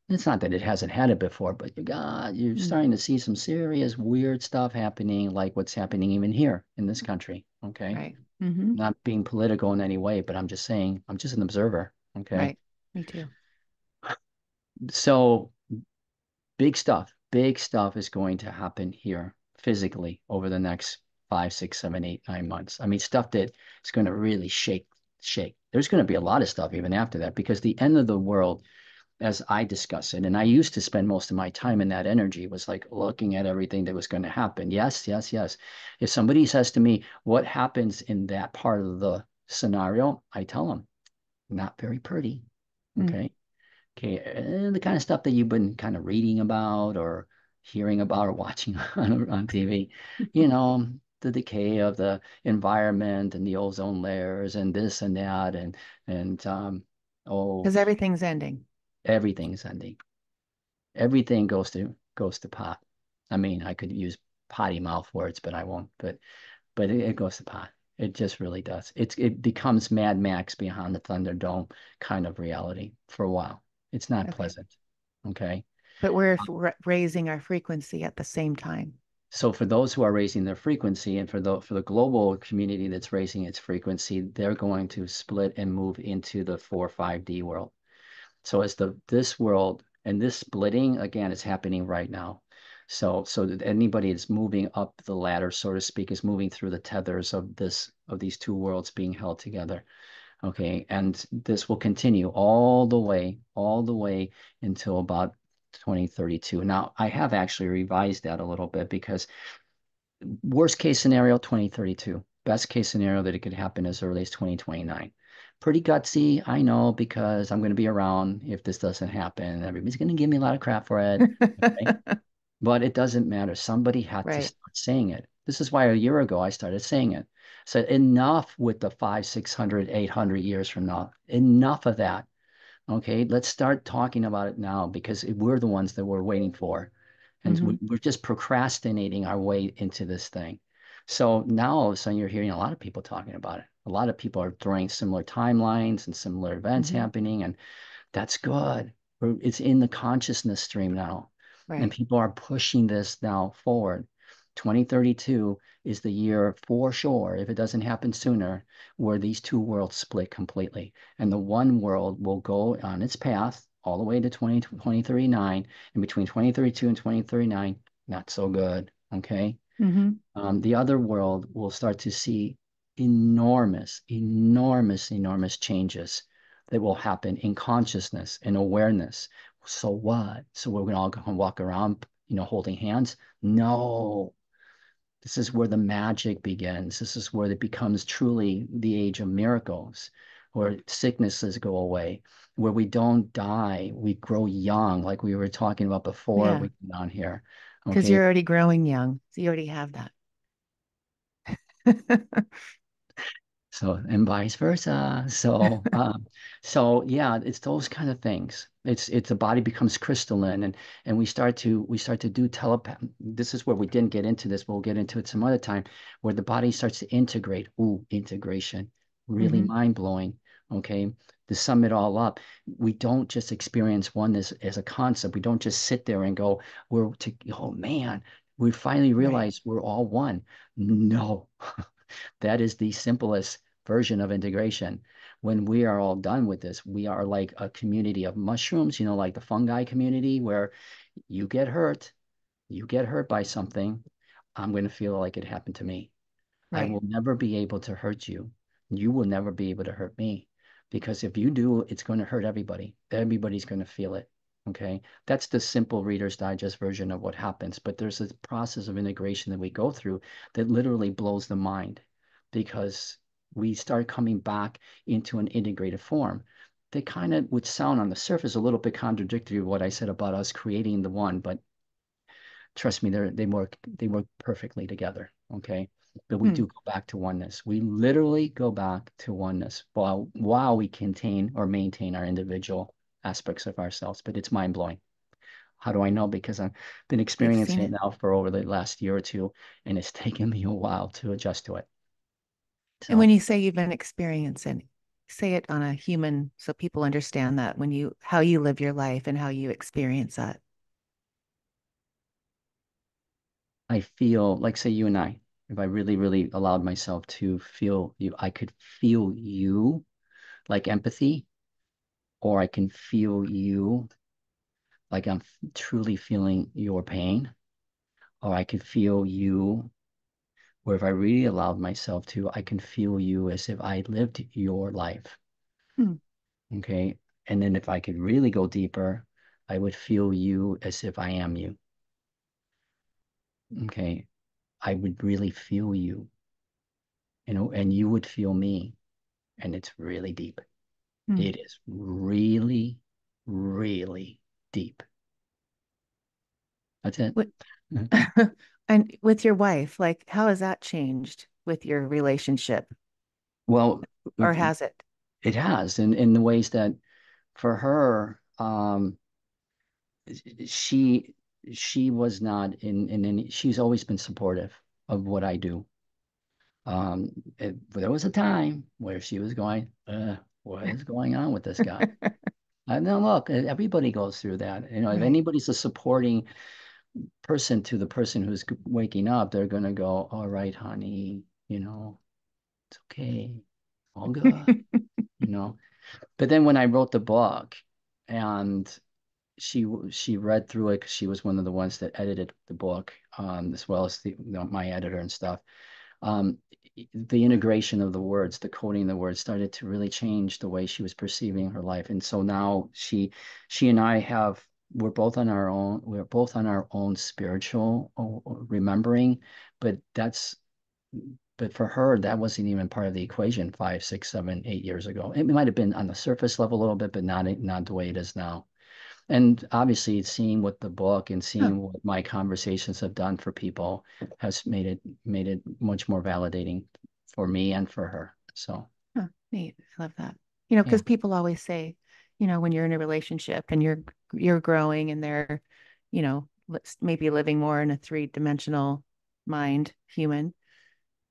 It's not that it hasn't had it before, but you're Mm. starting to see some serious weird stuff happening, like what's happening even here in this country. Okay. Right. Hmm. Not being political in any way, but I'm just saying, I'm just an observer. Okay. Right. Me too. So big stuff is going to happen here physically over the next 5, 6, 7, 8, 9 months. I mean, stuff that is going to really shake. There's going to be a lot of stuff even after that, because the end of the world, as I discuss it, and I used to spend most of my time in that energy, was like looking at everything that was going to happen. Yes, yes, yes. If somebody says to me, what happens in that part of the scenario, I tell them, not very pretty. Mm. Okay. Okay, the kind of stuff that you've been kind of reading about or hearing about or watching on TV, the decay of the environment and the ozone layers and this and that and oh, Because everything's ending. everything's ending. Everything goes to pot. I mean, I could use potty mouth words, but I won't. But it goes to pot. It just really does. It becomes Mad Max Beyond the Thunderdome kind of reality for a while. It's not Okay. pleasant. Okay. But we're raising our frequency at the same time. So for those who are raising their frequency, and for the global community that's raising its frequency, they're going to split and move into the 4 5D world. So as this world and this splitting again is happening right now. So that anybody that's moving up the ladder, so to speak, is moving through the tethers of these two worlds being held together. Okay, and this will continue all the way until about 2032. Now, I have actually revised that a little bit, because worst case scenario, 2032. Best case scenario that it could happen as early as 2029. Pretty gutsy, I know, because I'm going to be around if this doesn't happen. Everybody's going to give me a lot of crap for it. Okay? But it doesn't matter. Somebody had to Right. start saying it. This is why a year ago I started saying it. Said enough with the 500, 600, 800 years from now. Enough of that. Okay, let's start talking about it now, because we're the ones that we're waiting for. And Hmm. we're just procrastinating our way into this thing. So now all of a sudden you're hearing a lot of people talking about it. A lot of people are throwing similar timelines and similar events Hmm. happening. And that's good. It's in the consciousness stream now. And Right. people are pushing this now forward. 2032 is the year for sure, if it doesn't happen sooner, where these two worlds split completely. And the one world will go on its path all the way to 2039. And between 2032 and 2039, not so good. Okay. Hmm. The other world will start to see enormous, enormous, enormous changes that will happen in consciousness and awareness. So what? So we're all going to walk around, holding hands? No. This is where the magic begins. This is where it becomes truly the age of miracles. where sicknesses go away, where we don't die, we grow young, like we were talking about before Yeah. we went on here. Because Okay. you're already growing young. So you already have that. So, and vice versa. So yeah, it's those kind of things. It's the body becomes crystalline, and we start to do telepath. This is where we didn't get into this, but we'll get into it some other time, where the body starts to integrate. Ooh, integration, really Hmm. mind blowing. Okay, to sum it all up, we don't just experience oneness as a concept. We don't just sit there and go, oh man, we finally Right. realize we're all one. No. That is the simplest version of integration. When we are all done with this, we are like a community of mushrooms, like the fungi community, where you get hurt, you get hurt by something, I'm going to feel like it happened to me. I Right. will never be able to hurt you. You will never be able to hurt me. Because if you do, it's going to hurt everybody. Everybody's going to feel it. Okay. That's the simple Reader's Digest version of what happens. But there's a process of integration that we go through that literally blows the mind because we start coming back into an integrated form. They kind of would sound on the surface a little bit contradictory to what I said about us creating the one, but trust me, they work perfectly together. Okay. But we Hmm. do go back to oneness. We literally go back to oneness while we contain or maintain our individual aspects of ourselves. But it's mind blowing. How do I know? Because I've been You've seen experiencing it it. now for over the last year or two, and it's taken me a while to adjust to it. And when So you say you've been experiencing, say it on a human so people understand that when you how you live your life and how you experience that. I feel like, say, you and I, if I really, really allowed myself to feel you, I could feel you like empathy, or I can feel you like I'm truly feeling your pain, or I can feel you, or if I really allowed myself to, I can feel you as if I lived your life. Hmm. Okay. And then if I could really go deeper, I would feel you as if I am you. Okay. I would really feel you, and you would feel me. And it's really deep. Hmm. It is really, really deep. That's it. What, and with your wife, like how has that changed with your relationship Well, or has it? it has in the ways that for her, she she was not in any, she's always been supportive of what I do. There was a time where she was going, what is going on with this guy? I know, look, everybody goes through that. If Right. anybody's a supporting person to the person who's waking up, they're gonna go, all right, honey, it's okay, all good, you know. But then when I wrote the book, and she read through it because she was one of the ones that edited the book, as well as my editor and stuff. Um, the integration of the words, the coding of the words started to really change the way she was perceiving her life. And so now she and I we're both on our own spiritual remembering, but but for her, that wasn't even part of the equation 5, 6, 7, 8 years ago. It might have been on the surface level a little bit, but not the way it is now. And obviously, seeing what the book and Huh. seeing what my conversations have done for people has made it much more validating for me and for her. So Huh. Neat. I love that. yeah. Because people always say, when you're in a relationship and you're growing and they're, maybe living more in a three-dimensional mind, human,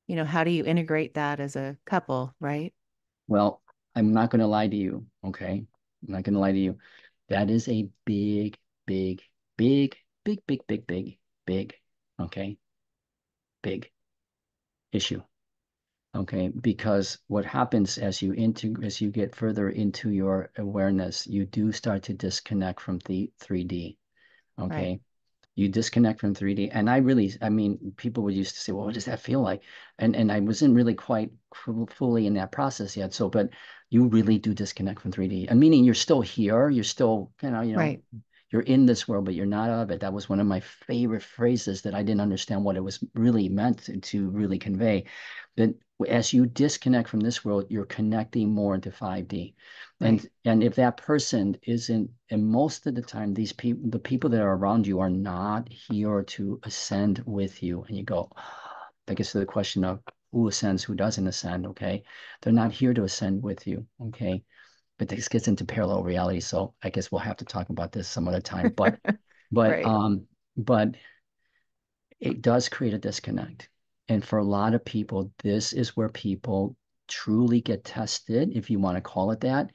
how do you integrate that as a couple, right? Well, I'm not going to lie to you. Okay, I'm not going to lie to you. That is a big, big, big, big, big, big, big, big. Okay, big issue. Okay, because what happens as you get further into your awareness, you do start to disconnect from the 3D. Right. Okay, you disconnect from 3D. And I mean, people would used to say, well, what does that feel like? And I wasn't really quite fully in that process yet. So, but you really do disconnect from 3D. And meaning you're still here, you're still, Right. you're in this world, but you're not of it. That was one of my favorite phrases that I didn't understand what it was really meant to really convey. That as you disconnect from this world, you're connecting more into 5D. Right. And if that person isn't, and most of the time, these people, the people that are around you are not here to ascend with you. And you go, I guess to the question of who ascends, who doesn't ascend, okay? They're not here to ascend with you, okay? But this gets into parallel reality, so I guess we'll have to talk about this some other time. But Right. um, but it does create a disconnect. And for a lot of people, this is where people truly get tested, if you want to call it that,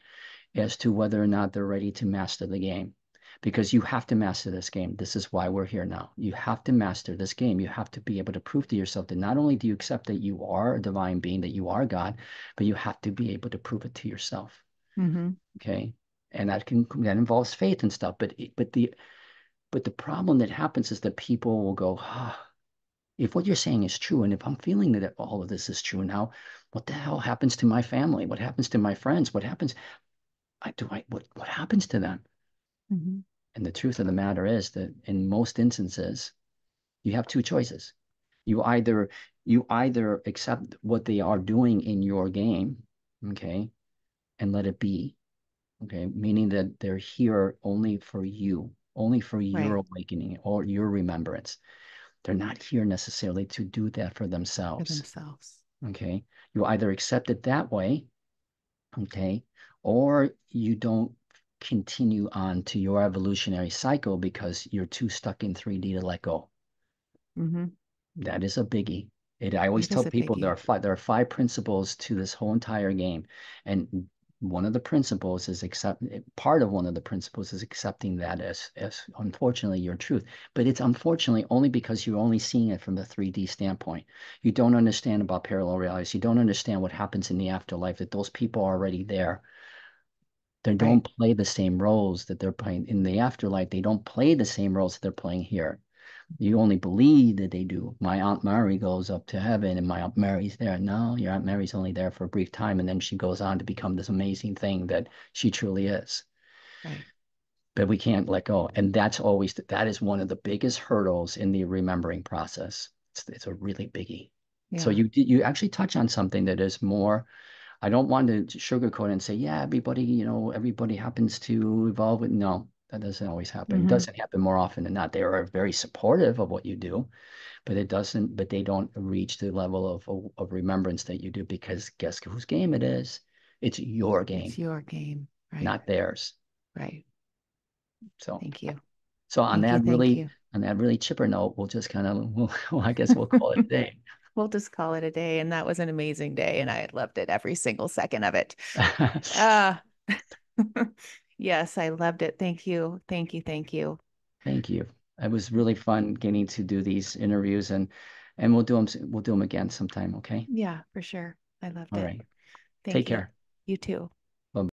as to whether or not they're ready to master the game. Because you have to master this game. This is why we're here now. You have to master this game. You have to be able to prove to yourself that not only do you accept that you are a divine being, that you are God, but you have to be able to prove it to yourself. Mm-hmm. Okay. And that involves faith and stuff. But the problem that happens is that people will go, if what you're saying is true, and if I'm feeling that all of this is true now, what the hell happens to my family? What happens to my friends? What happens? What happens to them? Mm-hmm. And the truth of the matter is that in most instances, you have two choices. You either you either accept what they are doing in your game, okay, and let it be, okay, meaning that they're here only for you, only for your Right. awakening or your remembrance. They're not here necessarily to do that for For themselves. themselves. Okay. You either accept it that way, okay, or you don't continue on to your evolutionary cycle because you're too stuck in 3D to let go. Mm-hmm. That is a biggie. I always It tell is a people biggie. there are five principles to this whole entire game. And one of the principles is part of one of the principles is accepting that as unfortunately your truth. But it's unfortunately only because you're only seeing it from the 3D standpoint. You don't understand about parallel realities. You don't understand what happens in the afterlife, that those people are already there. They don't Right. play the same roles that they're playing in the afterlife. They don't play the same roles that they're playing here. You only believe that they do. My Aunt Mary goes up to heaven and my Aunt Mary's there. No, your Aunt Mary's only there for a brief time and then she goes on to become this amazing thing that she truly is. Right. But we can't let go. And that is one of the biggest hurdles in the remembering process. It's a really biggie. So Yeah. you actually touch on something that is more. I don't want to sugarcoat and say, yeah, everybody happens to evolve with. No, that doesn't always happen. It Mm-hmm. doesn't happen more often than not. They are very supportive of what you do, but they don't reach the level of remembrance that you do because guess whose game it is? It's your It's game, your game. Right. not theirs. Right. So, Thank you. so Thank you. Thank you. on that really chipper note, we'll just kind of, well, I guess we'll call it a day. We'll just call it a day. And that was an amazing day. And I loved it every single second of it. Uh, yes, I loved it. Thank you. Thank you. Thank you. Thank you. It was really fun getting to do these interviews and we'll do them again sometime, okay? Yeah, for sure. I loved All it. right. Take Thank you. care. You too.